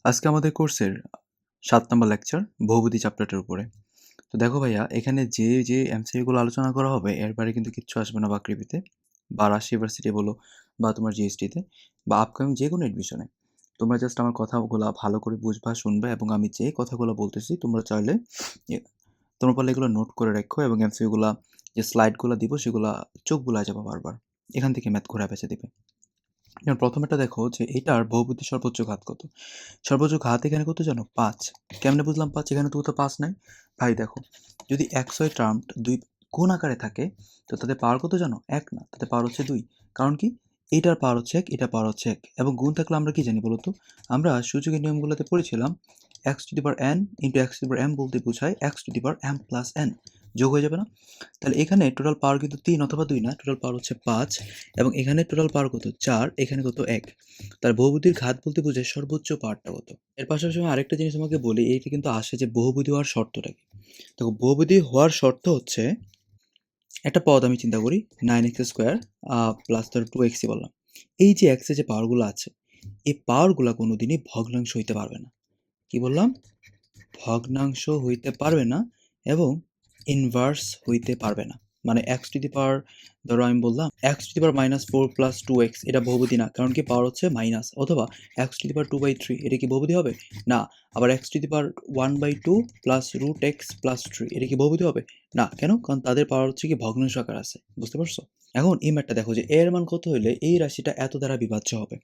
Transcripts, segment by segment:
আজকে আমাদের কোর্সের ৭ নাম্বার লেকচার বহুপদী চ্যাপ্টারটার উপরে। তো দেখো ভাইয়া এখানে যে এমসিকিউ গুলো আলোচনা করা হবে এর বাইরে কিন্তু কিচ্ছু আসবে না বাকৃবিতে বা রাজশাহী ইউনিভার্সিটি বলো বা তোমার জিএসটিতে বা আপকামিং যেকোনো এডমিশনে। তোমরা জাস্ট আমার কথাগুলা ভালো করে বুঝবা, শুনবে এবং আমি যে কথাগুলো বলতেছি তোমরা চাইলে এ তোমরা পারলে এগুলো নোট করে রাখো এবং এমসিকিউ গুলা যে স্লাইডগুলা দিব সেগুলা চোখ বুলায় যাবা বারবার। এখান থেকে ম্যাথ ঘুরায় পেঁচে দিবে। যেমন প্রথমেরটা দেখো যে এটার বহুপদীর সর্বোচ্চ ঘাত কত? সর্বোচ্চ ঘাত এখানে কত জানো? ৫। কেমনে বুঝলাম ৫? এখানে তো ৫ নাই। ভাই দেখো, যদি xy টার্মড ২ কোণ আকারে থাকে তো তাদের পাওয়ার কত জানো? ১ না, তাদের পাওয়ার হচ্ছে ২। কারণ কি? এইটার পাওয়ার হচ্ছে ১, এটার পাওয়ার হচ্ছে ১ এবং গুণ থাকলে আমরা কি জানি বলো তো? আমরা সূচকের নিয়মগুলোতে পড়েছিলাম x⁴n x⁴m বলতে বোঝায় x⁴m+n যোগ হয়ে যাবে না? তাহলে এখানে টোটাল পাওয়ার কিন্তু ৩ অথবা ২ না, টোটাল পাওয়ার হচ্ছে ৫ এবং এখানে টোটাল পাওয়ার কত? ৪, এখানে কত? ১। তার বহুপদীর ঘাত বলতে বোঝায় সর্বোচ্চ পাওয়ারটা কত। এর পাশাপাশি আমি আরেকটা জিনিস তোমাকে বলি, এইটা কিন্তু আসে যে বহুপদী হওয়ার শর্তটা কি? দেখো বহুপদী হওয়ার শর্ত হচ্ছে একটা পদ আমি চিন্তা করি 9x² প্লাস ধর 2x বললাম। এই যে x এর যে পাওয়ারগুলো আছে, এই পাওয়ারগুলো কোনোদিনই ভগ্নাংশ হইতে পারবে না। কি বললাম? ভগ্নাংশ হইতে পারবে না এবং ইনভার্স হইতে পারবে না। মানে ধরো আমি বললাম x⁻⁻4 প্লাস 2x এটা বহুপদী না, কারণ কি পাওয়ার হচ্ছে মাইনাস, অথবা x⁻2/3 এটা কি বহুপদী হবে? না। আবার x⁻1/2 প্লাস √x প্লাস 3 এটা কি বহুপদী হবে? না। কেন? কারণ তাদের পাওয়ার হচ্ছে কি ভগ্নাংশ আকার আছে। বুঝতে পারছো? এখন এই ম্যাথটা দেখো যে এর মান কত হলে এই রাশিটা এত দ্বারা বিভাজ্য হবে।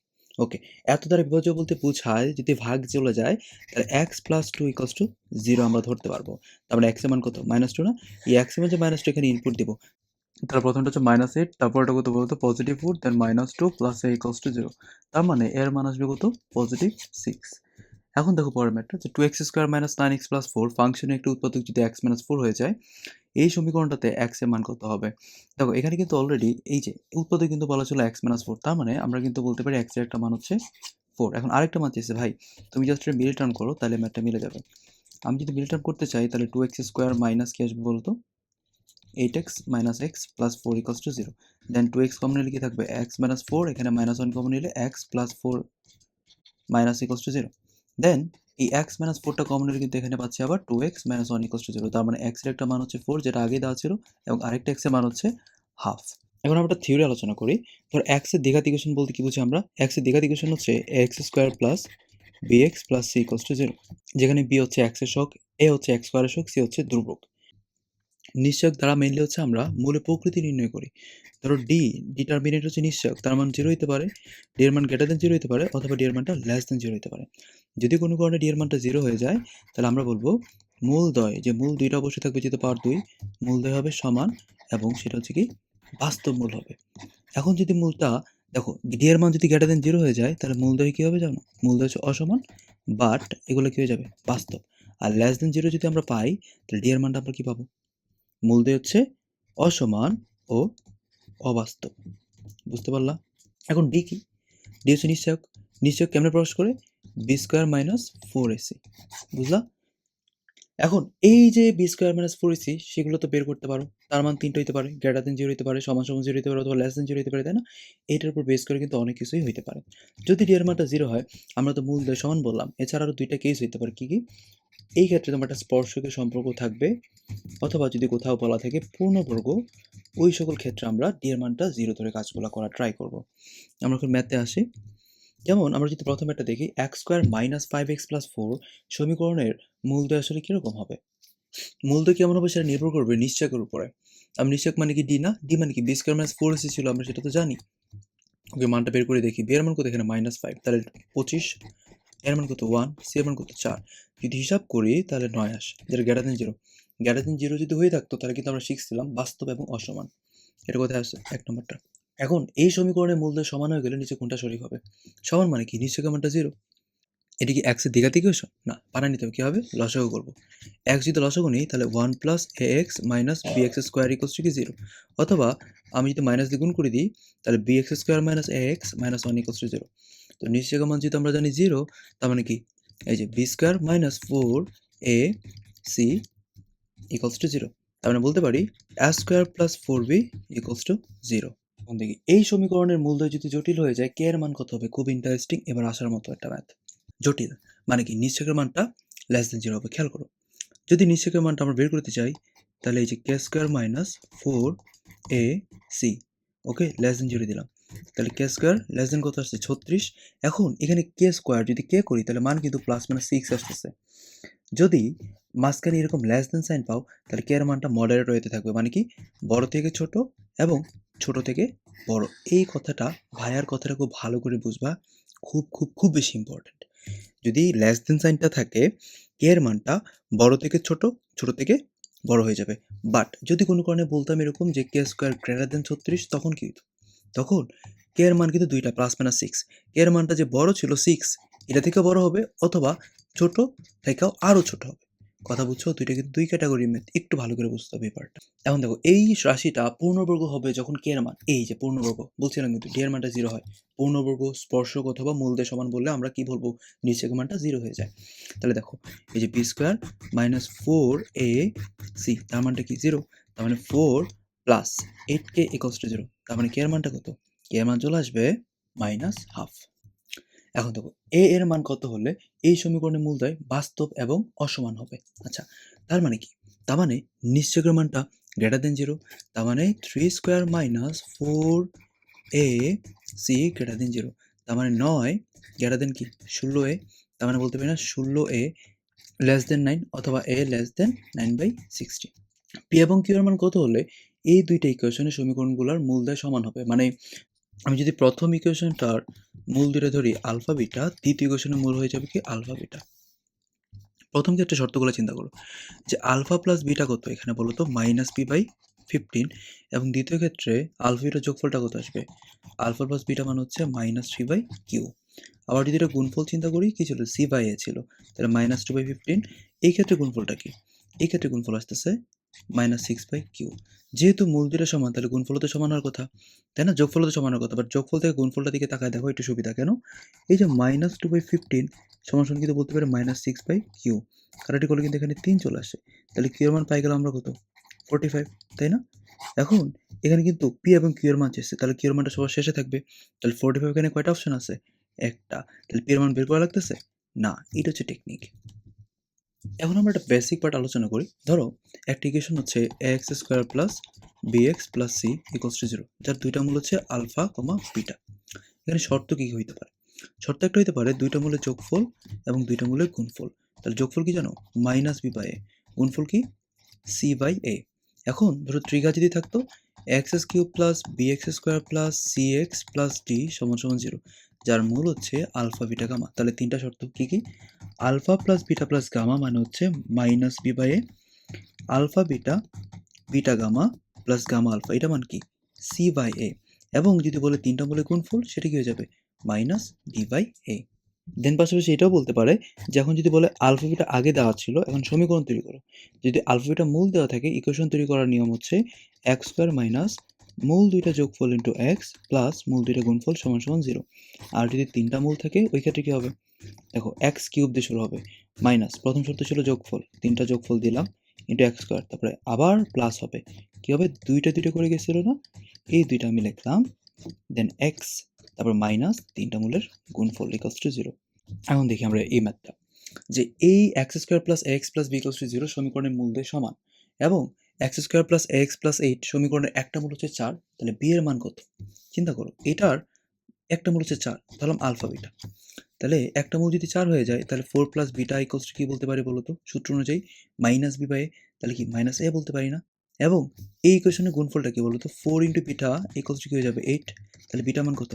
ওকে, এত দ্বারা বিভাজ্য বলতে বোঝায় যদি ভাগ চলে যায় তাহলে x প্লাস 2 ইকুয়ালস টু 0 আমরা ধরতে পারবো। তার মানে x এর মান কত? -2 না? এই x এর মান যে -2 এখানে ইনপুট দিব। তাহলে প্রথমটা হচ্ছে -8, তারপরটা কত বলতো? +4, দেন -2 প্লাস a ইকুয়ালস টু 0। তার মানে এর মান আসবে কত? +6। এখন দেখো পরের ম্যাথটা যে 2x² - 9x + 4 ফাংশনের একটি উৎপাদক যদি x - 4 হয়ে যায়, এই সমীকরণটাতে x এর মান কত হবে? দেখো এখানে কিন্তু অলরেডি এই যে উৎপাদক কিন্তু বলা ছিল x - 4, তার মানে আমরা কিন্তু বলতে পারি x এর একটা মান হচ্ছে 4। এখন আরেকটা মান চেয়েছে ভাই, তুমি জাস্ট এটা মিল টার্ম করো তাহলে ম্যাথটা মিলে যাবে। আমি যদি মিল টার্ম করতে চাই তাহলে 2x² মাইনাস কি আসবে বলতো? 8x - x + 4 = 0। দেন 2x কমন নিলে কি থাকবে? x - 4, এখানে -1 কমন নিলে x + 4 - 0। দেন এই x - 4টা কমন নিলে কিন্তু এখানে পাচ্ছি আবার 2x - 1 = 0। তার মানে x এর একটা মান হচ্ছে 4 যেটা আগেই দেওয়া ছিল এবং আরেকটা x এর মান হচ্ছে হাফ। এখন আমরা একটা থিওরি আলোচনা করি। ধর x এর দ্বিঘাত ইকুয়েশন বলতে কি বুঝি আমরা? x এর দ্বিঘাত ইকুয়েশন হচ্ছে ax² + bx + c = 0, যেখানে b হচ্ছে x এর সহগ, a হচ্ছে x² এর সহগ, c হচ্ছে ধ্রুবক। নিশ্চয়ক দ্বারা মেইনলি হচ্ছে আমরা মূলের প্রকৃতি নির্ণয় করি। ধরো ডিটারমিনেন্ট হচ্ছে নিশ্চয়ক, তার মান 0 হইতে পারে, d এর মান greater than 0 হইতে পারে, অথবা d এর মানটা less than 0 হইতে পারে। যদি কোনো কারণে d এর মানটা 0 হয়ে যায় তাহলে আমরা বলবো মূলদ্বয়, যে মূল 2টা অবশ্যই থাকবে যেহেতু পাওয়ার 2, মূলদ্বয় হবে সমান এবং সেটা হচ্ছে কি বাস্তব মূল হবে। এখন যদি মূলটা দেখো d এর মান যদি greater than 0 হয়ে যায় তাহলে মূলদ্বয় কি হবে জানো? মূলদ্বয় হচ্ছে অসমান, বাট এগুলো কি হয়ে যাবে? বাস্তব। আর less than 0 যদি আমরা পাই তাহলে d এর মানটা আমরা কি পাবো? মূলদ্বয় হচ্ছে অসমান ও অবাস্তব। বুঝতে পারলা? এখন ডি কি? ডি হচ্ছে নিশ্চয়ক। নিশ্চয়ক কেমনে প্রকাশ করে? B square minus 4ac। বুঝলা? এখন এই যে বি স্কোয়ার মাইনাস 4ac সেগুলো তো বের করতে পারো। তার মান 3টা হইতে পারে, গ্রেটার দেন 0 হইতে পারে, সমান সমান 0 হইতে পারে, অথবা লেস দেন 0 হইতে পারে, তাই না? এইটার উপর বেস করে কিন্তু অনেক কিছুই হইতে পারে। যদি ডি এর মানটা 0 হয়, আমরা তো মূলদ্বয় সমান বললাম। এছাড়া আরো 2টা কেস হইতে পারে। কি কি? এই ক্ষেত্রে তোমার একটা স্পর্শকের সম্পর্ক থাকবে, অথবা যদি কোথাও বলা থাকে পূর্ণবর্গ, ওই সকল ক্ষেত্রে আমরা ডি এর মানটা 0 ধরে কাজগুলো করা ট্রাই করব। আমরা এখন ম্যাথে আসি। যেমন আমরা যদি প্রথমে একটা দেখি x² - 5x + 4 সমীকরণের মূলদ্বয় আসলে কিরকম হবে? মূলদ্বয় কেমন হবে সেটা নির্ভর করবে নিশ্চয়কের উপরে। আমি নিশ্চয়ক মানে কি ডি না? ডি মানে কি b² - 4ac ছিল, আমরা সেটা তো জানি। ওকে, মানটা বের করে দেখি। b এর মান কত? এখানে -5, তাহলে 25, এর মান কত? 1, c এর মান কত? 4। যদি হিসাব করি তাহলে 9 আসে, যেটা গ্রেটার দেন 0। গ্রেটার দেন 0 যদি হয়ে থাকতো তাহলে কিন্তু আমরা শিখছিলাম বাস্তব এবং অসমান। এটা কোথায় আসছে? 1 নম্বরটা। এখন এই সমীকরণের মূলদ্বয় সমান হয়ে গেলে নিচে কোনটা সঠিক হবে? সমান মানে কি? নিশ্চয়কের মানটা 0। এটা কি x এর দ্বিঘাত ইকুয়েশন? না, বানায় নিতে হবে। কি হবে? লসাগু করব। x যদি লসাগু নিই তাহলে 1 + ax - bx² = কি 0, অথবা আমি যদি মাইনাস দিয়ে গুণ করে দিই তাহলে bx² - ax - 1 = 0। তো নিশ্চয়কের মান যেহেতু আমরা জানি 0, তার মানে কি? এই যে b² - 4ac = 0। তার মানে বলতে পারি a² + 4b = 0। এখন দেখি এই সমীকরণের মূলদ্বয় যদি জটিল হয়ে যায় k এর মান কত হবে? খুব ইন্টারেস্টিং। এবার আসার মতো একটা ম্যাথ। জটিল মানে কি নিশ্চকের মানটা লেস দেন 0 হবে। খেয়াল করো, যদি নিশ্চকের মানটা আমরা বের করতে চাই তাহলে এই যে কে স্কোয়ার মাইনাস 4ac, ওকে, লেস দেন 0 দিলাম, তাহলে কে স্কোয়ার লেস দেন কত আসছে 36। এখন এখানে কে স্কোয়ার যদি কে করি তাহলে মান কিন্তু প্লাস মাইনাস 6 আসতেছে। যদি মাঝখানে এরকম লেস দেন সাইন পাও তাহলে কে এর মানটা মডারেট হতে থাকবে, মানে কি বড় থেকে ছোট এবং ছোট থেকে বড়। এই কথাটা ভাইয়ার কথাটা খুব ভালো করে বুঝবা, খুব খুব খুব বেশি ইম্পর্টেন্ট। যদি লেস দেন সাইনটা থাকে কে এর মানটা বড় থেকে ছোট, ছোট থেকে বড় হয়ে যাবে। বাট যদি কোনো কারণে বলতাম এরকম যে কে স্কোয়ার গ্রেটার দেন 36, তখন কি হতো? তখন কে এর মান কিন্তু দুইটা প্লাস মাইনাস 6, কে এর মানটা যে বড় ছিল 6 এটা থেকে বড় হবে, অথবা ছোট থেকেও আরও ছোট হবে। কথা বুঝছো? দুইটা কিন্তু দুই ক্যাটাগরির ম্যাথ, একটু ভালো করে বুঝতে হবে ব্যাপারটা। এখন দেখো এই রাশিটা পূর্ণবর্গ হবে যখন কে এর মান, এই যে পূর্ণবর্গ বলছিলাম কিন্তু ডি এর মানটা 0 হয়। পূর্ণবর্গ, স্পর্শক অথবা মূলদের সমান বললে আমরা কি বলবো, নিচের মানটা 0 হয়ে যায়। তাহলে দেখো এই যে বি স্কোয়ার মাইনাস 4ac, তার মানটা কি 0, তার মানে 4 প্লাস 8k ইকুয়ালস টু 0, তার মানে কে এর মানটা কত, কে এর মান চলে আসবে মাইনাস হাফ। এখন দেখো এ এর মান কত হলে এই সমীকরণের মূলদ্বয় বাস্তব এবং অসমান হবে। আচ্ছা, তার মানে কি, তার মানে নিশ্চকের মানটা গ্রেটার দেন 0, তার মানে 3 square minus 4ac greater than 0, তার মানে 9 গ্রেটার দেন কি 16a, তার মানে বলতে পারি না 16a লেস দেন 9 অথবা a লেস দেন 9/60। পি এবং কিউ এর মান কত হলে এই দুইটা ইকুয়েশনের সমীকরণগুলোর মূলদ্বয় সমান হবে। মানে আমি যদি প্রথম ইকুয়েশনটার মূল দুটো ধরি আলফা বিটা, দ্বিতীয় ইকুয়েশনের মূল হয়ে যাবে কি আলফা বিটা। প্রথম ক্ষেত্রে শর্তগুলো চিন্তা করো যে আলফা প্লাস বিটা কত, এখানে বলো তো -b/15, এবং দ্বিতীয় ক্ষেত্রে আলফা বিটার যোগফলটা কত আসবে, আলফা প্লাস বিটা মান হচ্ছে -3/q। আবার যদি এটা গুণফল চিন্তা করি কি ছিল, c/a ছিল, তাহলে -2/15। এই ক্ষেত্রে গুণফলটা কি, এই ক্ষেত্রে গুণফল আসতেছে -6/q। যেহেতু মূল দুটো সমান তাহলে গুণফল তো সমান হওয়ার কথা, তাই না, যোগফল তো সমান হওয়ার কথা। বাট যোগফল থেকে গুণফলটা দিকে তাকায় দেখো একটু সুবিধা কেন, এই যে -2/15 সমান সমান কিন্তু বলতে পারে -6/q, কাটাটি করলে কিন্তু এখানে 3 চলে আসে, তাহলে কিউ এর মান পাই গেলাম আমরা কত 45, তাই না। এখন এখানে কিন্তু পি এবং কিউ এর মান চেয়েছে, তাহলে কিউ এর মানটা সবার শেষে থাকবে, তাহলে 45 এখানে কয়টা অপশন আছে, একটা, তাহলে পি এর মান বের করা লাগতেছে না, এটা হচ্ছে টেকনিক। এখন আমরা একটা বেসিক পার্ট আলোচনা করি। ধরো একটা ইকুয়েশন হচ্ছে ax square plus bx plus c equals to 0, যার দুইটা মূল হচ্ছে আলফা কমা বিটা। এখানে শর্ত কি হইতে পারে, শর্ত একটা হইতে পারে দুইটা মূলের যোগফল এবং দুইটা মূলের গুণফল। তাহলে যোগফল কি জানো, -b/a, গুণফল কি c/a। এখন ধরো ত্রিঘাত যদি থাকতো x³ plus bx square plus cx plus d সমান সমান 0, যার মূল হচ্ছে আলফা বিটা গামা। তাহলে তিনটা শর্ত কি কি, alpha plus beta plus gamma মানে হচ্ছে -b/a, alpha beta beta gamma plus gamma alpha, এটা মান কি c/a, এবং যদি বলে তিনটা বলে গুণফল সেটা কি হয়ে যাবে -d/a। দেন পাশাপাশি এটাও বলতে পারে যে এখন যদি বলে আলফা বিটা আগে দেওয়া ছিল, এখন সমীকরণ তৈরি করো, যদি আলফা বিটা মূল দেওয়া থাকে ইকুয়েশন তৈরি করার নিয়ম হচ্ছে x স্কোয়ার মাইনাস মূল দুইটা যোগফল ইন্টু x প্লাস মূল দুইটা গুণফল সমান সমান 0। আর যদি তিনটা মূল থাকে ওই ক্ষেত্রে কি হবে, দেখো এক্স কিউব দিয়ে শুরু হবে, মাইনাস প্রথম শর্ত ছিল যোগফল, তিনটা যোগফল দিলাম ইন্টু এক্স স্কোয়ার, তারপরে আবার প্লাস হবে, কি হবে দুইটা দুইটা করে গেছিল না, এই দুইটা আমি লিখলাম, দেন এক্স, তারপর মাইনাস তিনটা মূলের গুণফল ইকুয়ালস টু 0। এখন দেখি আমরা এই ম্যাথটা, যে এই X square plus X plus B equals to 0 সমীকরণের মূলদের সমান, এবং X square plus X plus 8 সমীকরণের একটা মূল হচ্ছে 4, তাহলে বি এর মান কত, চিন্তা করো এটার একটা মূল হচ্ছে 4, ধরলাম আলফা বিটা, তাহলে একটা মূল যদি 4 হয়ে যায় তাহলে 4 প্লাস বিটা ইকুয়ালস টু কি বলতে পারি বলো তো, সূত্র অনুযায়ী -b/a, তাহলে কি -a বলতে পারি না। এবং এই ইকুয়েশনের গুণফলটা কি বলতো, 4 ইন্টু বিটা ইকুয়ালস টু কি হয়ে যাবে 8, তাহলে বিটা মান কত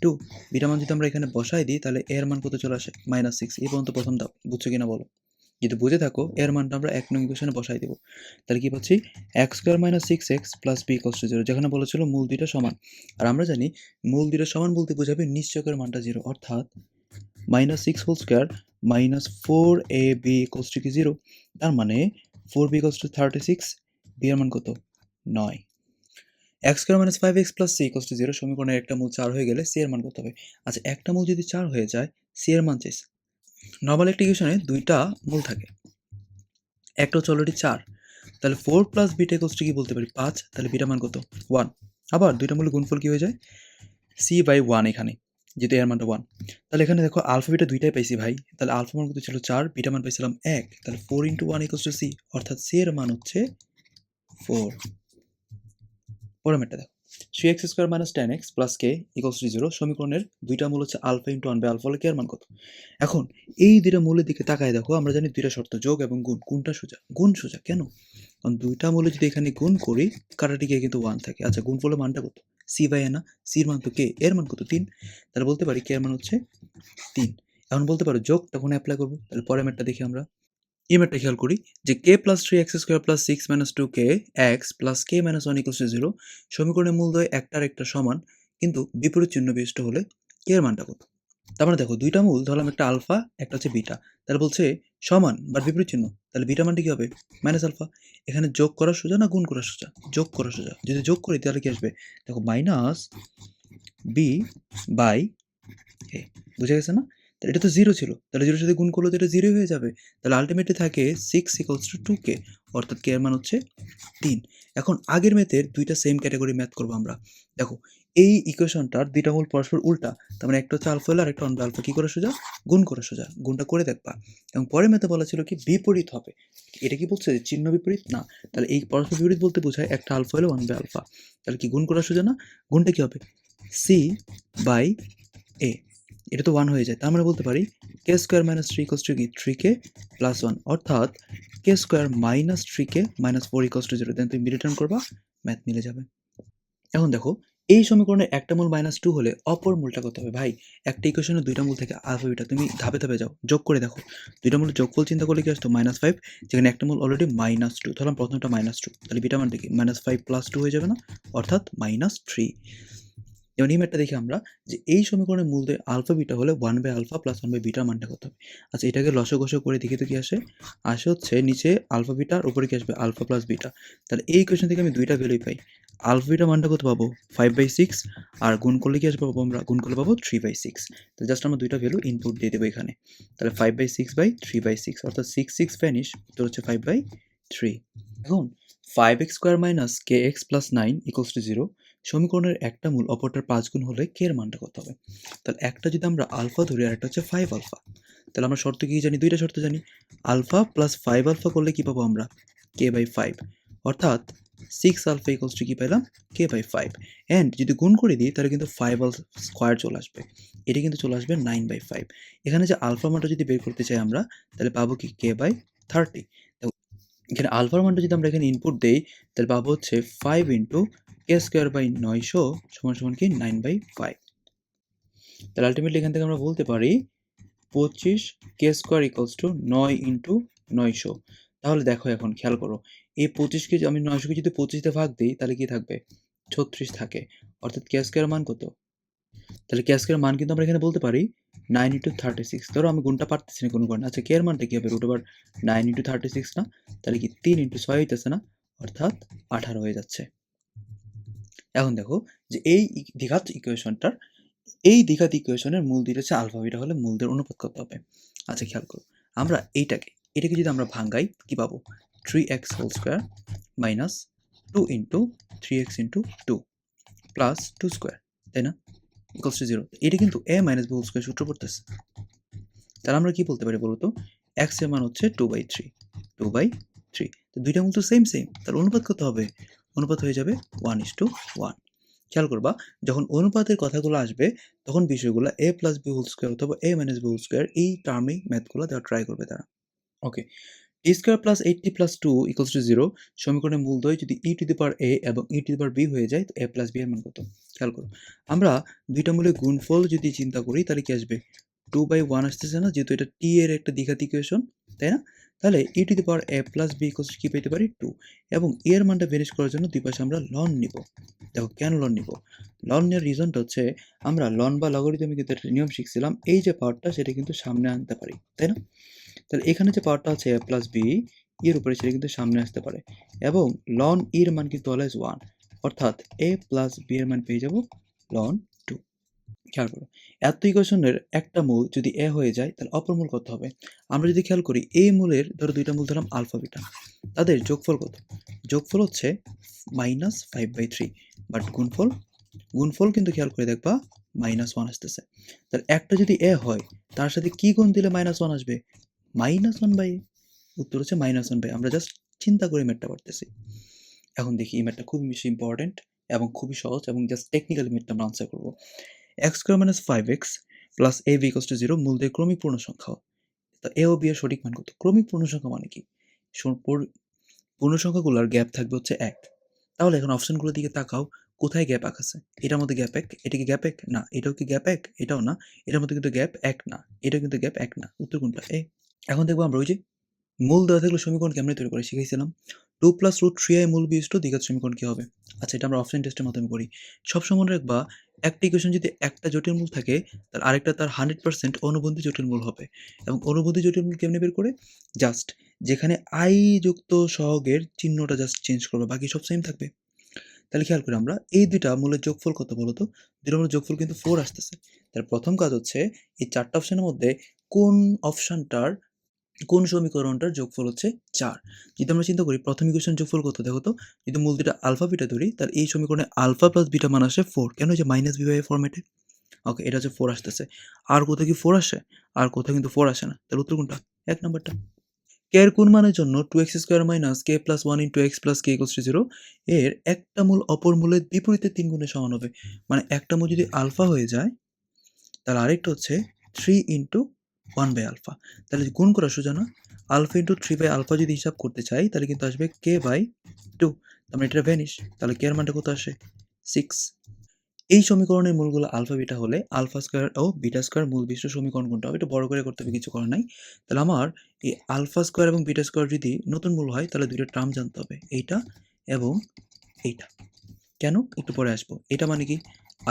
2, বিটা মান যদি আমরা এখানে বসাই দিই তাহলে এর মান কত চলে আসে -6। এই পর্যন্ত প্রথম দাও, বুঝছো কিনা বলো, যদি বুঝে থাকো এর মানটা আমরা 1 নং ইকুয়েশনে বসাই দেবো, তাহলে কি পাচ্ছি X square minus 6x plus B equals to 0, যেখানে বলেছিল মূল দুইটা সমান, আর আমরা জানি মূল দুইটা সমান বলতে বোঝাবে নিশ্চয়কের মানটা 0, অর্থাৎ -6 whole square -4ab equals to কি 0, তার মানে 4b ইকুয়ালস টু 36, বি এর মান কত 9। X square minus 5x plus C equals to 0 সমীকরণের একটা মূল 4 হয়ে গেলে সি এর মান কত হবে। আচ্ছা একটা মূল যদি 4 হয়ে যায় সি এর মান চাইছে, নর্মাল একটা ইকুয়েশনে দুইটা মূল থাকে, একটা হচ্ছে অলরেডি 4, তাহলে 4 প্লাস বিটা ইকুয়ালস টু কি বলতে পারি 5, তাহলে বিটা মান কত 1। আবার দুইটা মূলের গুণফল কি হয়ে যায় c/1, এখানে যেহেতু এর মানটা 1। তাহলে এখানে দেখো আলফা বিটা দুইটাই পাইছি ভাই। তাহলে আলফা মান কত ছিল 4, বিটা মান পাইছিলাম 1। তাহলে 4 × 1 = c, অর্থাৎ c এর মান হচ্ছে 4। পরের ম্যাটটা দেখো, 3x² - 10x + k = 0 সমীকরণের দুইটা মূল হচ্ছে আলফা × 1/α হলে k এর মান কত? এখন এই দুইটা মূলের দিকে তাকায় দেখো, আমরা জানি দুইটা শর্ত, যোগ এবং গুণ। কোনটা সোজা? গুণ সোজা। কেন? কারণ দুইটা মূলে যদি এখানে গুণ করি, কাটাটি গিয়ে কিন্তু 1 থাকে। আচ্ছা, গুণফলের মানটা কত? c/a না? c এর মান তো k, এর মান কত? 3। তাহলে বলতে পারি k এর মান হচ্ছে 3। এখন বলতে পারো যোগ, তখন অ্যাপ্লাই করব। তাহলে পরের ম্যাটটা দেখি আমরা। এই ম্যাটটা খেয়াল করি যে k + 3x² + 6 - 2k x + k - 1 = 0 সমীকরণের মূলদ্বয় একটা আর একটা সমান, কিন্তু বিপরীত চিহ্ন বিশিষ্ট হলে k এর মানটা কত? তার মানে দেখো, দুইটা মূল ধরলাম, একটা আলফা, একটা হচ্ছে বিটা। তাহলে বলছে সমান বা বিপরীত চিহ্ন, তাহলে বিটা মানটা কি হবে? Minus alpha. এখানে যোগ করা সোজা না গুণ করা সোজা? যোগ করা সোজা। যদি যোগ করি তাহলে কি আসবে? দেখো, মাইনাস b/a। বুঝে গেছে না? তাহলে এটা তো 0 ছিল। তাহলে 0 এর সাথে গুণ করলে তো এটা 0 হয়ে যাবে। তাহলে আল্টিমেটলি থাকে 6 = 2k, অর্থাৎ k এর মান হচ্ছে 3। এখন আগের ম্যাথের দুইটা সেম ক্যাটাগরি ম্যাথ করব আমরা। দেখো, এই ইকুয়েশনটার দুইটা মূল পরস্পর উল্টা। তার মানে একটা হচ্ছে আলফা হলে আরেকটা অন আলফা। কি করা সোজা? গুণ করা সোজা। গুণটা করে দেখবা। এবং পরের ম্যাথে বলা ছিল কি বিপরীত হবে। এটা কি বলছে যে চিহ্ন বিপরীত? না। তাহলে এই পরস্পর বিপরীত বলতে বোঝায় একটা আলফা হলে 1/α। তাহলে কি গুণ করা সোজা না? গুণটা কি হবে? c/a। এটা তো 1 হয়ে যায়। তার আমরা বলতে পারি k² - 3 = কি? 3k + 1, অর্থাৎ k² - 3k - 4 = 0। দেন তুমি রিটার্ন করবা, ম্যাথ মিলে যাবে। এখন দেখো, এই সমীকরণের একটা মূল -2 হলে অপর মূলটা কত হবে? ভাই, একটা ইকুয়েশনের দুইটা মূল থেকে আলফা বিটা, তুমি ধাপে ধাপে যাও, যোগ করে দেখো। দুইটা মূলের যোগফল চিন্তা করলে কি আসতো? -5, যেখানে একটা মূল অলরেডি -2। ধরলাম প্রথমটা -2, তাহলে বিটা মানটা কি? -5 + 2 হয়ে যাবে না? অর্থাৎ -3। যেমন এই ম্যাথটা দেখি আমরা যে এই সমীকরণের মূলদ্বয় আলফা বিটা হলে 1/α + 1/β মানটা কত হবে? আচ্ছা, এটাকে লসাগু করে দেখি তো কি আসে। আসে হচ্ছে নিচে আলফা বিটা আর উপরে কি আসবে? Alpha plus beta. তাহলে এই ইকুয়েশন থেকে আমি দুইটা ভ্যালুই পাই। আলফা বিটা মানটা কত পাবো? 5/6, আর গুণ করলে কি আসবে? পাবো আমরা গুণ করলে পাবো 3/6। তো জাস্ট আমরা দুইটা ভ্যালু ইনপুট দিয়ে দেবো এখানে। তাহলে 5/6/3/6, অর্থাৎ 6 6 ভ্যানিশ, উত্তর হচ্ছে 5/3। এখন 5x² - kx + 9 = 0 সমীকরণের একটা মূল অপরটার 5 গুণ হলে k এর মানটা কত হবে? তাহলে একটা যদি আমরা আলফা ধরি আর একটা হচ্ছে 5α, তাহলে আমরা শর্ত কি জানি? দুইটা শর্ত জানি। আলফা প্লাস 5α করলে কি পাবো আমরা? k/5, অর্থাৎ 6α = কি পাইলাম? k/5। অ্যান্ড যদি গুণ করে দিই তাহলে কিন্তু 5α² চলে আসবে। এটা কিন্তু চলে আসবে 9/5। এখানে যে আলফা মানটা যদি বের করতে চাই আমরা, তাহলে পাবো কি? k/30। এখানে আলফার মানটা যদি আমরা এখানে ইনপুট দেই, তাহলে পাবো হচ্ছে 5 × k²/900 = কি? 9/5। তাহলে আলটিমেটলি এখান থেকে আমরা বলতে পারি 25 k² = 9 × 900। তাহলে দেখো, এখন খেয়াল করো, এই 25কে আমি 900কে যদি 25 দিয়ে ভাগ দিই তাহলে কি থাকবে? 36 থাকে। অর্থাৎ k² মান কত? তাহলে k² মান কিন্তু আমরা এখানে বলতে পারি 9 × 36। ধরো আমি গুণটা পারতেছি না কোনো কারণে। আচ্ছা, k এর মানটা কি হবে? √9 × 36 না? তাহলে কি 3 × 6 হইতেছে না? অর্থাৎ 18 হয়ে যাচ্ছে। এখন দেখো যে এই দ্বিঘাত ইকুয়েশনটার, এই দ্বিঘাত ইকুয়েশনের মূল দুইটা হচ্ছে আলফা বিটা হলে মূলদের অনুপাত কত হবে? আচ্ছা, খেয়াল করো, আমরা এটাকে যদি আমরা ভাঙাই কি পাবো? 3x² - 2 × 3x × 2 + 2², তাই না? = 0। এটা কিন্তু a - b² সূত্র পড়তেছে। তাহলে আমরা কি বলতে পারি বলো তো? x এর মান হচ্ছে 2/3। 2/3, তো দুইটা মূল তো সেম। তাহলে অনুপাত কত হবে? অনুপাত হয়ে যাবে 1:1। খেয়াল করবা, যখন অনুপাতের কথাগুলো আসবে তখন বিষয়গুলো a + b² অথবা a - b² এই টার্মেই ম্যাথগুলো দেওয়ার ট্রাই করবে তারা। ওকে, t² + 8t + 2 = 0 সমীকরণের মূলদ্বয় যদি e⁴ এবং e⁴b হয়ে যায়, তো a + b এর মান কত? খেয়াল করো, আমরা দুইটা মূলের গুণফল যদি চিন্তা করি তাহলে কি আসবে? 2/1 আসতেছে না? যেহেতু এটা t এর একটা দ্বিঘাত ইকুয়েশন, তাই না? তাহলে e⁴ + b = কি পেতে পারি? 2। এবং এর মানটা বেরিশ করার জন্য দুই পাশে আমরা লন নিব। দেখো, কেন লন নিব? লন নেওয়ার রিজনটা হচ্ছে আমরা লন বা লগারিদমে কিন্তু একটা নিয়ম শিখছিলাম, এই যে পাওয়ারটা সেটা কিন্তু সামনে আনতে পারি, তাই না? তাহলে এখানে যে পাওয়ারটা আছে a + b এর উপরে, সেটা কিন্তু সামনে আসতে পারে, এবং লন এর মান কিন্তু অলওয়েজ 1, অর্থাৎ a + b এর মান পেয়ে যাব লন 2। খেয়াল করো, এত ইকুয়েশনের একটা মূল যদি a হয়ে যায় তাহলে অপর মূল কত হবে? আমরা যদি খেয়াল করি, এই মূলের ধরো দুইটা মূল ধরলাম আলফা বিটা, তাদের যোগফল কত? যোগফল হচ্ছে -5/3, বাট গুণফল কিন্তু খেয়াল করে দেখবা -1 আসতেছে। তাহলে একটা যদি a হয় তার সাথে কি গুণ দিলে -1 আসবে? -1/a। উত্তর হচ্ছে -1/a। আমরা জাস্ট চিন্তা করে ম্যাথটা করতেছি। এখন দেখি এই ম্যাথটা খুবই বেশি ইম্পর্টেন্ট এবং খুবই সহজ এবং জাস্ট টেকনিক্যালি ম্যাথটা আমরা আনসার করব। x² - 5x + ab = 0 মূলদের ক্রমিক পূর্ণ সংখ্যা। তো a ও b এর সঠিক মান কত? ক্রমিক পূর্ণ সংখ্যা মানে কি? পূর্ণ সংখ্যাগুলোর গ্যাপ থাকবে হচ্ছে 1। তাহলে এখন অপশনগুলোর দিকে তাকাও, কোথায় গ্যাপ আছে? এটার মধ্যে গ্যাপ 1, এটা কি গ্যাপ 1? না। এটাও কি গ্যাপ 1? এটাও না। এটার মধ্যে কিন্তু গ্যাপ 1 না। এটাও কিন্তু গ্যাপ 1 না। উত্তর কোনটা? এ। এখন দেখবো আমরা ওই যে মূল দেওয়া থাকলে সমীকরণ কেমনে তৈরি করে শিখাইছিলাম। 2 + √3i মূল বিশিষ্ট দ্বিঘাত সমীকরণ কি হবে? আচ্ছা, এটা আমরা অপশন টেস্টের মাধ্যমে করি। সবসময় মনে রাখবা, একটা ইকুয়েশন যদি একটা জটিল মূল থাকে, তার আরেকটা তার 100% অনুবন্ধী জটিল মূল হবে। এবং অনুবন্ধী জটিল মূল কেমনে বের করে? জাস্ট যেখানে i যুক্ত সহগের চিহ্নটা জাস্ট চেঞ্জ করবে, বাকি সব সেম থাকবে। তাহলে খেয়াল করি আমরা, এই দুইটা মূলের যোগফল কত বলো তো? দুইটার মূলের যোগফল কিন্তু 4 আসতেছে। তার প্রথম কাজ হচ্ছে এই 4 টা অপশনের মধ্যে কোন অপশনটার কোন সমীকরণটার যোগফল হচ্ছে 4। যদি আমরা চিন্তা করি প্রথম ইকুয়েশন যোগফল কত দেখো তো? যদি মূল দুইটা আলফা বিটা ধরি, তাহলে এই সমীকরণে আলফা প্লাস বিটা মান আসে 4। কেন? এই যে -b/a ফরম্যাটে। ওকে, এটা হচ্ছে 4 আসতেছে। আর কোথাও কি 4 আসে? আর কোথাও কিন্তু 4 আসে না। তাহলে উত্তর কোনটা? 1 নাম্বারটা। k এর কোন মানের জন্য 2x² - k + 1 * x + k = 0 এর একটা মূল অপর মূলের বিপরীতে 3 গুণের সমান হবে। মানে একটা মূল যদি আলফা হয়ে যায়, তাহলে আরেকটা হচ্ছে 3 * 1/α। তাহলে গুণ করা সোজা না? আলফা * 3/α যদি হিসাব করতে চাই, তাহলে কিন্তু আসবে k/2। তার মানে এটা ভ্যানিশ। তাহলে k এর মানটা কত আসে? 6। এই সমীকরণের মূলগুলো আলফা বিটা হলে আলফা স্কয়ার ও বিটা স্কয়ার মূল বিশিষ্ট সমীকরণ কোনটা হবে? এটা বড় করে করতে হবে, কিছু করার নাই। তাহলে আমার এই আলফা স্কয়ার এবং বিটা স্কয়ার যদি নতুন মূল হয়, তাহলে দুইটা টার্ম জানতে হবে। এইটা এবং এইটা। কেন? একটু পরে আসবো। এটা মানে কি?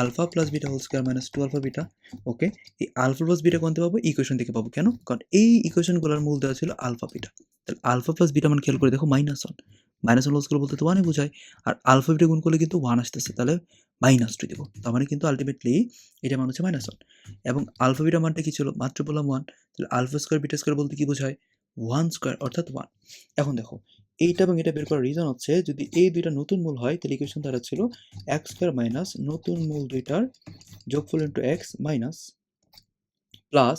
Alpha plus beta whole square minus 2 alpha beta. Okay? এই আলফা প্লাস বিটা কোন থেকে পাবো? ইকুয়েশন থেকে পাবো। কেন? কারণ এই ইকুয়েশনগুলোর মূল দেওয়া ছিল আলফা বিটা। তাহলে আলফা প্লাস বিটা মান খেয়াল করে দেখো -1। -1 হোল স্কয়ার বলতে তো 1 ই বোঝায়। আর আলফা বিটা গুণ করলে কিন্তু 1 আসতেছে। তাহলে -2 দিব। তার মানে কিন্তু আল্টিমেটলি এটার মান হচ্ছে -1। এবং আলফা বিটা মানটা কি ছিল? মাত্র বললাম 1। তাহলে আলফা স্কয়ার বিটা স্কয়ার বলতে কি বোঝায়? 1 স্কয়ার অর্থাৎ 1। এখন দেখো, এইটা এবং এটা বের করার রিজন হচ্ছে, যদি এই দুইটা নতুন মূল হয়, তাহলে ইকুয়েশন দাঁড়াচ্ছিল x স্কয়ার মাইনাস নতুন মূল দুইটার যোগফল ইন্টু x মাইনাস প্লাস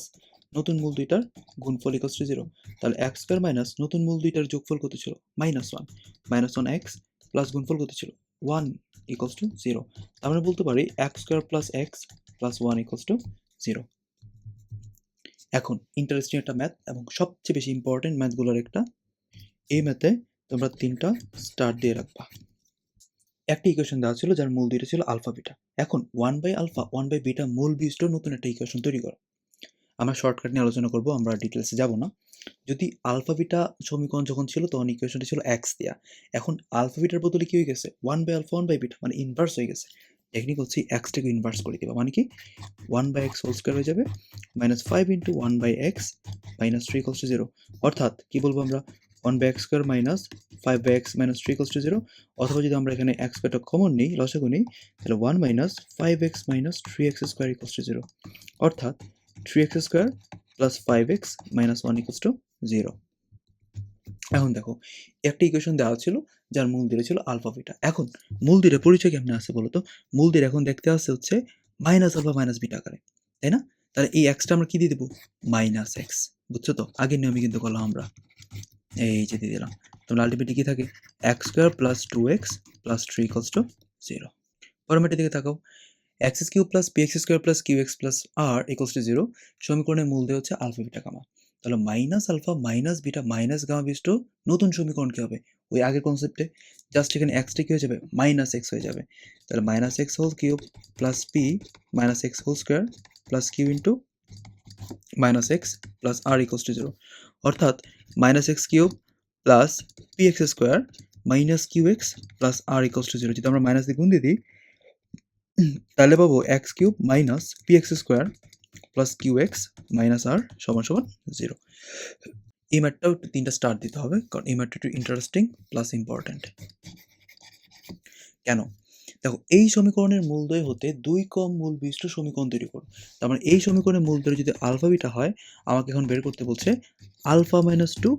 নতুন মূল দুইটার গুণফল ইকুয়ালস টু 0। তাহলে x স্কয়ার মাইনাস নতুন মূল দুইটার যোগফল কত ছিল? -1। -1x প্লাস গুণফল কত ছিল? 1 ইকুয়ালস টু 0। তার মানে বলতে পারি x square plus x plus 1 equals to 0। এখন ইন্টারেস্টিং একটা ম্যাথ এবং সবচেয়ে বেশি ইম্পর্টেন্ট ম্যাথগুলোর একটা। এই ম্যাথে তোমরা 3টা স্টার দিয়ে রাখবা। একটা ইকুয়েশন দেওয়া ছিল যার মূল দুইটা ছিল আলফা বিটা। এখন 1/α 1/β মূল বিশিষ্ট নতুন একটা ইকুয়েশন তৈরি করো। আমরা শর্টকাট নিয়ে আলোচনা করব, আমরা ডিটেলসে যাব না। যদি আলফা বিটা সমীকরণ যখন ছিল তখন ইকুয়েশনটা ছিল x দেয়া। এখন আলফা বিটার বদলে কি হয়ে গেছে? 1/α 1/β মানে ইনভার্স হয়ে গেছে। টেকনিক হচ্ছে x টাকে ইনভার্স করে দিবা। মানে কি? 1/x হোল স্কয়ার হয়ে যাবে -5 * 1/x - 3 = 0। অর্থাৎ কি বলবো আমরা? 1/x square minus 5/x - 3 = 0। অথবা যদি আমরা এখানে x স্কয়ারটা কমন নিই, লসাগু নিই, তাহলে 1 - 5x - 3x স্কয়ার = 0। অর্থাৎ 3x square plus 5x minus 1 = 0। এখন দেখো, একটা ইকুয়েশন দেওয়া ছিল যার মূল দুইটা ছিল আলফা বিটা। এখন মূল দুইটার পরিচয় কেমনে আসে বলো তো? মূল দুইটা এখন দেখতে আসছে হচ্ছে মাইনাস আলফা মাইনাস বিটা আকারে, তাই না? তাহলে এই এক্সটা আমরা কি দিয়ে দেবো? -x। বুঝছো তো? আগের নিয়মে কিন্তু করলাম আমরা। এই যে দিয়ে দিলাম। তোমরা আলটিমেটলি কি থাকে? x square plus 2x plus 3 = 0। ফরম্যাটের দিকে তাকাও। x³ plus px² plus qx plus r = 0 সমীকরণের মূল দেওয়া হচ্ছে আলফা বিটা গামা। তাহলে minus alpha minus beta minus gamma বিশিষ্ট নতুন সমীকরণ কি হবে? ওই আগের কনসেপ্টে জাস্ট এখানে এক্সটা কি হয়ে যাবে? -x হয়ে যাবে। তাহলে -x whole cube plus p -x whole square plus q into -x plus r = 0। অর্থাৎ -x³ plus px square minus qx plus r = 0। যদি আমরা মাইনাস দিয়ে গুণ দিয়ে দিই, তাহলে পাবো x³ minus px square plus qx minus r সমান 0। এই ম্যাথটাও একটু 3টা স্টার দিতে হবে, কারণ এই ম্যাথটা একটু ইন্টারেস্টিং প্লাস ইম্পর্টেন্ট। কেন? দেখো, এই সমীকরণের মূলদ্বয় হতে 2 কম মূল বিশিষ্ট সমীকরণ তৈরি করো। তার মানে এই সমীকরণের মূলদ্বয় যদি আলফা বিটা হয়, আমাকে এখন বের করতে বলছে আলফা মাইনাস 2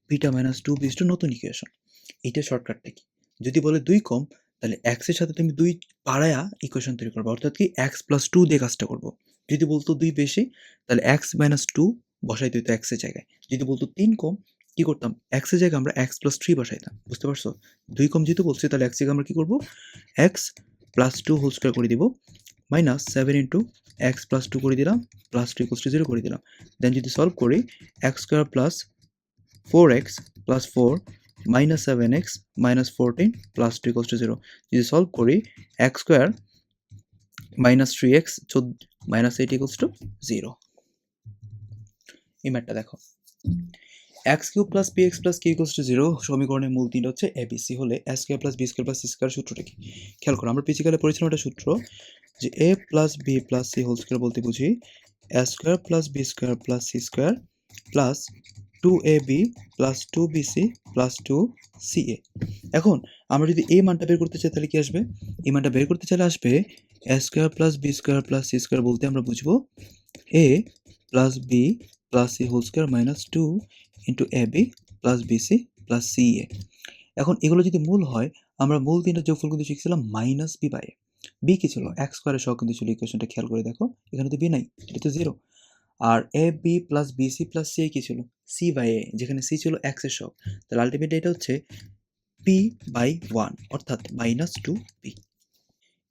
বিটা মাইনাস 2 বিশিষ্ট নতুন ইকুয়েশন। এইটা শর্টকাটটা কি? যদি বলে 2 কম, তাহলে এক্স এর সাথে তুমি 2 বাড়ায়া ইকুয়েশন তৈরি করবা, অর্থাৎ কি x + 2 দিয়ে কাজটা করব। যদি বলতো 2 বেশি তাহলে x - 2 বসাইতে হইতো x এর জায়গায়। যদি বলতো 3 কম কি করতাম? x এর জায়গায় আমরা x + 3 বসাইতাম। বুঝতে পারছো? 2 কম যেহেতু বলছি তাহলে x এর জায়গায় আমরা কি করব? x + 2 হোল স্কয়ার করে দিব -7 x + 2 করে দিলাম +2 = 0 করে দিলাম। দেন যদি সলভ করি x স্কয়ার + 4x + 4 -7x -14 + 2 = 0 যদি সলভ করি x স্কয়ার -3x -8 = 0। এই ম্যাথটা দেখো, x³ + px + q = 0 সমীকরণের মূল তিনটা হচ্ছে abc হলে a² + b² + c² সূত্রটা কি? খেয়াল করো, আমরা ফিজিক্যালে পড়েছিলাম একটা সূত্র যে a + b + c whole square বলতে বুঝি a² + b² + c² plus 2ab + 2bc + 2ca। এখন আমরা যদি এই মানটা বের করতে চাই তাহলে কি আসবে? এই মানটা বের করতে চাইলে আসবে a² + b² + c² বলতে আমরা বুঝবো a + b + c whole square -2 ab + bc + ca। এখন এগুলো যদি মূল হয় আমরা মূল তিনটা যোগফল কিন্তু শিখছিলাম -b/a। b কি ছিল? x স্কয়ারের সহগ কিন্তু ছিল, ইকুয়েশনটা খেয়াল করে দেখো, এখানে তো b নাই, এটা তো 0। আর ab + bc + ca কি ছিল? c/a, যেখানে c ছিল x এর সহগ। তাহলে আলটিমেটলি এটা হচ্ছে p/1 অর্থাৎ -2p।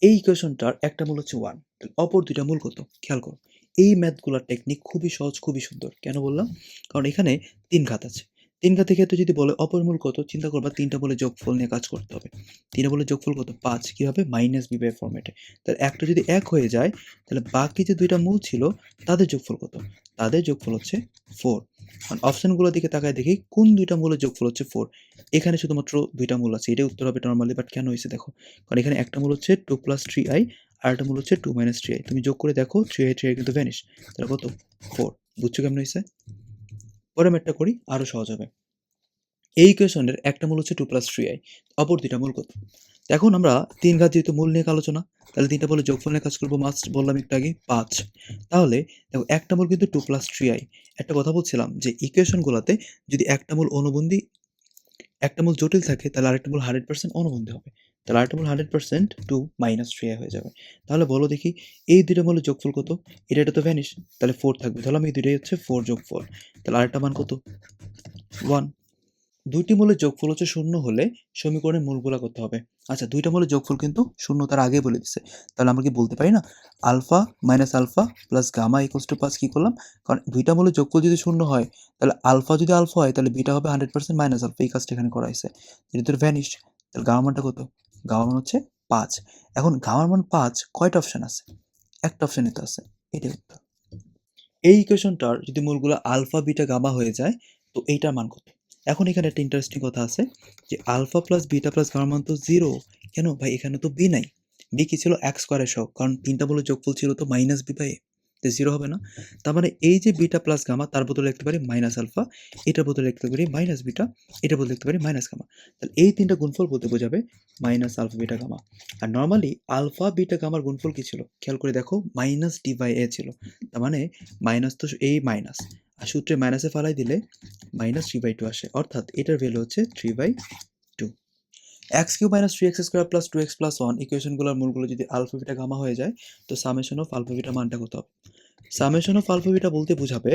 এই ইকুয়েশনটার একটা মূল হচ্ছে 1, তাহলে অপর দুইটা মূল কত? খেয়াল করো, এই ম্যাথগুলোর টেকনিক খুবই সহজ, খুবই সুন্দর। কেন বললাম? কারণ এখানে 3 ঘাত আছে। 3 ঘাতের ক্ষেত্রে যদি বলে অপর মূল কত, চিন্তা করবা 3টা বলে যোগফল নিয়ে কাজ করতে হবে। 3টা বলে যোগফল কত? 5। কিভাবে? -b/a ফরম্যাটে। তাহলে একটা যদি 1 হয়ে যায় তাহলে বাকি যে দুইটা মূল ছিল তাদের যোগফল কত? তাদের যোগফল হচ্ছে 4। কারণ অপশনগুলোর দিকে তাকায় দেখি কোন দুইটা মূলের যোগফল হচ্ছে 4। এখানে শুধুমাত্র দুইটা মূল আছে, এটাই উত্তর হবে নরমালি, বাট কেন হয়েছে দেখো, কারণ এখানে একটা মূল হচ্ছে 2 + 3i আর একটা মূল হচ্ছে 2 - 3i। তুমি যোগ করে দেখো 3i কিন্তু ভ্যানিশ, তাহলে কত? 4। বুঝছো কেমন হয়েছে? পরে ম্যাথটা করি, আরো সহজ হবে। এই ইকুয়েশনের একটা মূল হচ্ছে 2 + 3i, অপর দুইটা মূল কত? এখন আমরা 3 ঘাত যেহেতু মূল নিয়ে আলোচনা, তাহলে 3টা বলে যোগফল নিয়ে কাজ করবো, মাস্ট বললাম একটু আগে 5। তাহলে দেখো একটা মূল কিন্তু 2 + 3i। একটা কথা বলছিলাম যে ইকুয়েশনগুলোতে যদি একটা মূল অনুবন্ধী, একটা মূল জটিল থাকে তাহলে আরেকটা মূল 100% অনুবন্ধী হবে। তাহলে আরেকটা মূল 100% 2 - 3i হয়ে যাবে। তাহলে বলো দেখি এই দুইটা মূলের যোগফল কত? এটা তো ভ্যানিশ, তাহলে 4 থাকবে। ধরলাম এই দুইটাই হচ্ছে 4 যোগফল। তাহলে আরেকটা মান কত? 1। দুইটি মূলের যোগফল হচ্ছে 0 হলে সমীকরণের মূলগুলা করতে হবে। আচ্ছা, দুইটা মূলের যোগফল কিন্তু 0 তার আগেই বলে দিছে। তাহলে আমরা কি বলতে পারি না alpha minus alpha plus gamma equals to 5? কি করলাম? কারণ দুইটা মূলের যোগফল যদি 0 হয় তাহলে আলফা যদি আলফা হয় তাহলে বিটা হবে 100% মাইনাস আলফা। এই কাজটা এখানে করা হয়েছে। যেহেতু ভ্যানিশ, তাহলে গামা মানটা কত? গামা মান হচ্ছে 5। এখন গামার মান 5, কয়টা অপশন আছে? একটা অপশনই তো আছে, এটাই উত্তর। এই ইকুয়েশনটার যদি মূলগুলো আলফা বিটা গামা হয়ে যায় তো এইটার মান কত? এখন এখানে একটা ইন্টারেস্টিং কথা আছে যে আলফা প্লাস বিটা প্লাস গামার মান তো 0। কেন ভাই? এখানে তো বি নাই। বি কি ছিল? x স্কয়ারের সহগ, কারণ তিনটা বলে যোগফল ছিল তো -b/a, তো 0 হবে না। তার মানে এই যে বিটা প্লাস গামা তার বদলে লিখতে পারি মাইনাস আলফা, এটার বদলে লিখতে পারি মাইনাস বিটা, এটার বদলে লিখতে পারি মাইনাস গামা। তাহলে এই তিনটা গুণফল বলতে বোঝাবে মাইনাস আলফা বিটা গামা। আর নর্মালি আলফা বিটা গামার গুণফল কি ছিল? খেয়াল করে দেখো -d/a ছিল। তার মানে মাইনাস তো এই মাইনাস, আর সূত্রে মাইনাসে ফালাই দিলে -3/2 আসে, অর্থাৎ এটার ভ্যালু হচ্ছে 3/2। x³ - 3x² + 2x + 1 ইকুয়েশনগুলোর মূলগুলো যদি আলফা বিটা গামা হয়ে যায় তো সামেশন অফ আলফা বিটা মানটা কত হবে? সামেশন অফ আলফা বিটা বলতে বোঝাবে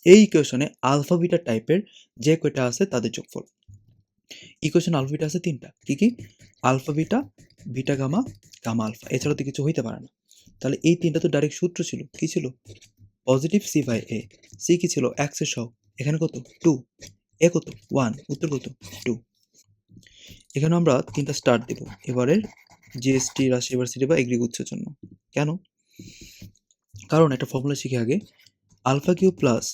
এই ইকুয়েশনে আলফা বিটা টাইপের যে কয়টা আছে তাদের যোগফল। ইকুয়েশন আলফা বিটা আছে 3টা, কি কি? Alpha beta, beta gamma, gamma alpha, এছাড়া তো কিছু হইতে পারে না। তাহলে এই 3টা তো ডাইরেক্ট সূত্র ছিল, কি ছিল? Positive c/a। সি কি ছিল? x এর সহগ, এখানে কত? 2, এ কত? 1, উত্তর কত? 2। এখানে আমরা 3টা স্টার দেব এবারের জিএসটি, রাশি ইউনিভার্সিটি বা এগ্রি গুচ্ছের জন্য। কেন? কারণ একটা ফর্মুলা শিখে আগে, alpha cube plus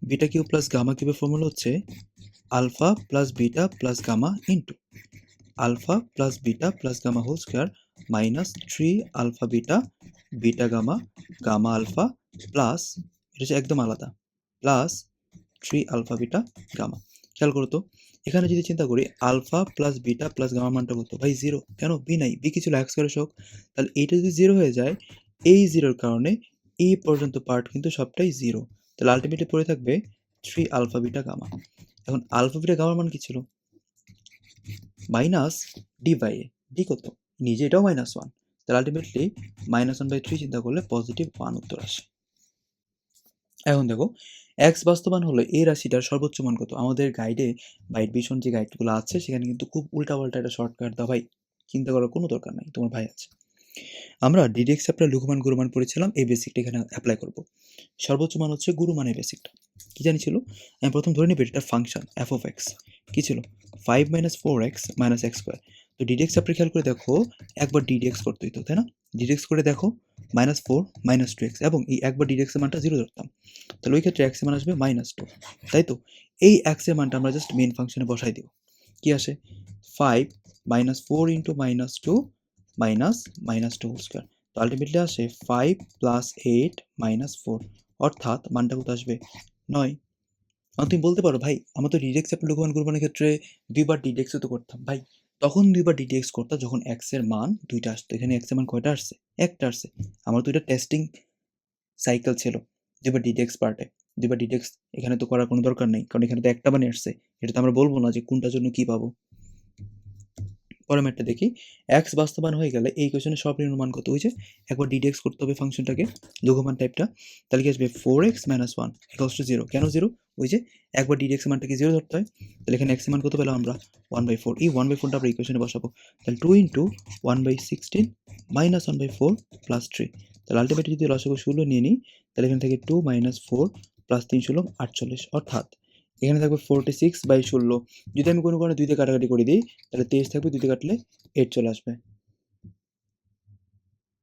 beta cube plus gamma কিউবের ফর্মুলা হচ্ছে alpha plus beta plus gamma into alpha plus beta plus gamma whole square -3 alpha beta, beta gamma, gamma alpha plus, এটা হচ্ছে একদম আলাদা, প্লাস 3 আলফা বিটা গামা। খেয়াল করো তো, এখানে যদি চিন্তা করি alpha plus beta plus gamma মানটা কত? ভাই 0। কেন? বি নাই, বি কি ছিল? x স্কয়ারের সহগ। তাহলে এইটা যদি 0 হয়ে যায়, এই 0-র কারণে এই পর্যন্ত পার্ট কিন্তু সবটাই 0। তাহলে আলটিমেটলি পড়ে থাকবে 3 আলফা বিটা গামা। এখন আলফা বিটা গামার মান কি ছিল? Minus D by A, D কত নিজে এটাও -1, তাহলে আলটিমেটলি -1/3 চিন্তা করলে +1 উত্তর আসে। এখন দেখো এক্স বাস্তবায়ন হলে এই রাশিটার সর্বোচ্চ মান কত? আমাদের গাইডে বাইট ভিশন যে গাইডগুলো আছে সেখানে কিন্তু খুব উল্টাপাল্টা একটা শর্টকাট দাও ভাই, চিন্তা করার কোনো দরকার নাই, তোমার ভাই আছে। আমরা ডিডেক্স চ্যাপ্টার লঘুমান গুরুমান পড়েছিলাম, এই বেসিকটা এখানে অ্যাপ্লাই করব। সর্বোচ্চ মান হচ্ছে গুরুমানের বেসিকটা কি জানি ছিল, আমি প্রথম ধরে নিবি এটা ফাংশন এফ অফ এক্স কী ছিল 5 - 4x - x²। তো ডিডেক্স চ্যাপ্টার খেয়াল করে দেখো একবার ডিডেক্স করতে হইতো তাই না, ডিডেক্স করে দেখো -4 - 2x এবং এই একবার ডিডেক্সের মানটা 0 ধরতাম, তাহলে ওই ক্ষেত্রে এক্সের মান আসবে -2, তাই তো এই এক্সের মানটা আমরা জাস্ট মেন ফাংশনে বসাই দিব, কি আসে 5 - 4 × -2 -2 হোল স্কয়ার, তো আলটিমেটলি আসে 5 + 8 - 4, অর্থাৎ মানটা কত আসবে 9। এখন তুমি বলতে পারো ভাই আমরা তো ডিডেক্স চ্যাপ্টার লঘুমান গুরুমানের ক্ষেত্রে দুইবার ডিডেক্সও তো করতাম ভাই, তখন দুইবার ডিডেক্স করতাম যখন এক্স এর মান দুইটা আসতো, এখানে এক্স এর মান কয়টা আসছে একটা আসছে, আমার তো এটা টেস্টিং সাইকেল ছিল, দুইবার ডিডেক্স পার্টে দুইবার ডিডেক্স এখানে তো করার কোনো দরকার নেই, কারণ এখানে তো একটা মানে আসছে, এটা তো আমরা বলবো না যে কোনটার জন্য কি পাবো। পরের ম্যাটটা দেখি, এক্স বাস্তবায়ন হয়ে গেলে এই কোয়েশনের সর্বনিম্ন মান কত, ওই যে একবার ডিডেক্স করতে হবে ফাংশনটাকে লঘুমান টাইপটা, তাহলে কি আসবে 4x - 1 = 0, কেন 0, ওই যে একবার ডিডেক্স মানটাকে 0 ধরতে হয়, তাহলে এখানে x এর মান কত পেলাম আমরা 1/4, এই 1/4টা আমরা ইকুয়েশনে বসাবো, তাহলে 2 × 1/16 - 1/4 + 3, তাহলে আলটিমেটলি যদি লসাগু 16 নিয়ে নিই তাহলে এখান থেকে 2 - 4 + 3 = 48, অর্থাৎ এখানে থাকবে 46/16, যদি আমি কোনো কারণে 2 দিয়ে কাটাকাটি করে দিই তাহলে 23 থাকবে, 2 দিয়ে কাটলে 8 চলে আসবে।